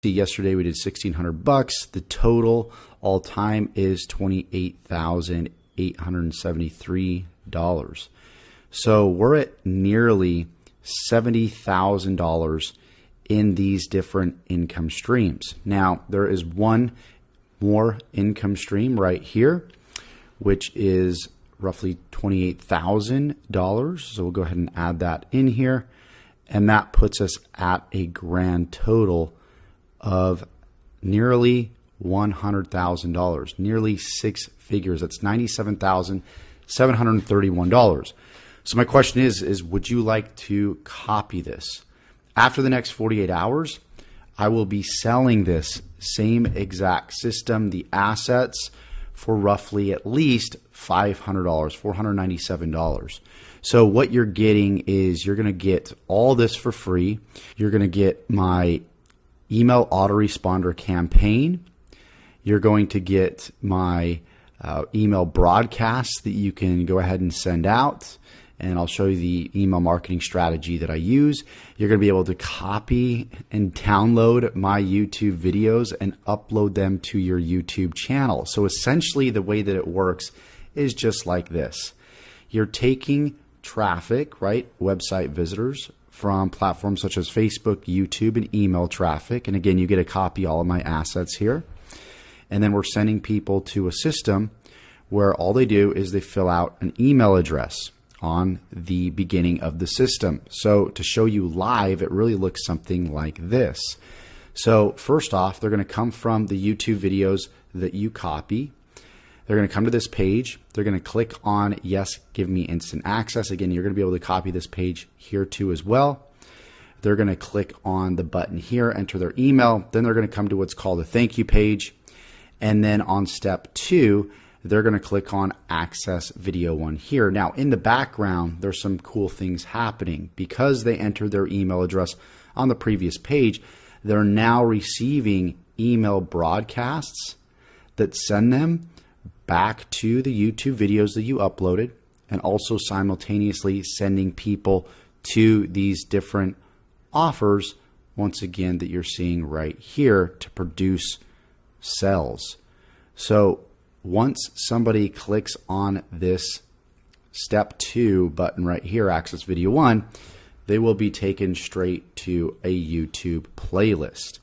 See, yesterday we did $1,600. The total all time is $28,873. So we're at nearly $70,000 in these different income streams. Now, there is one more income stream right here, which is roughly $28,000. So we'll go ahead and add that in here. And that puts us at a grand total of nearly $100,000, nearly six figures. That's $97,731. So my question is would you like to copy this? After the next 48 hours, I will be selling this same exact system, the assets, for roughly at least $500, $497. So what you're getting is you're going to get all this for free. You're going to get my email autoresponder campaign. You're going to get my email broadcasts that you can go ahead and send out. And I'll show you the email marketing strategy that I use. You're going to be able to copy and download my YouTube videos and upload them to your YouTube channel. So essentially the way that it works is just like this. You're taking traffic, right? Website visitors from platforms such as Facebook, YouTube, and email traffic. And again, you get to copy all of my assets here. And then we're sending people to a system where all they do is they fill out an email address on the beginning of the system. So to show you live, it really looks something like this. So first off, they're going to come from the YouTube videos that you copy. They're going to come to this page. They're going to click on yes, give me instant access. Again, you're going to be able to copy this page here too as well. They're going to click on the button here, enter their email. Then they're going to come to what's called a thank you page. And then on step 2, they're going to click on access video 1 here. Now in the background, there's some cool things happening. Because they entered their email address on the previous page, they're now receiving email broadcasts that send them back to the YouTube videos that you uploaded, and also simultaneously sending people to these different offers, once again, that you're seeing right here to produce sales. So once somebody clicks on this step 2 button right here, access video 1, they will be taken straight to a YouTube playlist.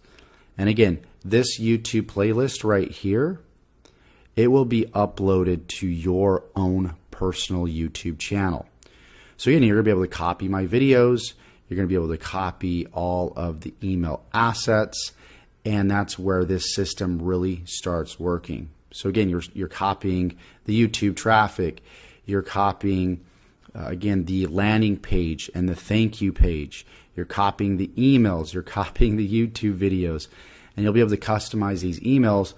And again, this YouTube playlist right here, it will be uploaded to your own personal YouTube channel. So again, you're going to be able to copy my videos. You're going to be able to copy all of the email assets. And that's where this system really starts working. So again, you're copying the YouTube traffic. You're copying, again, the landing page and the thank you page. You're copying the emails. You're copying the YouTube videos. And you'll be able to customize these emails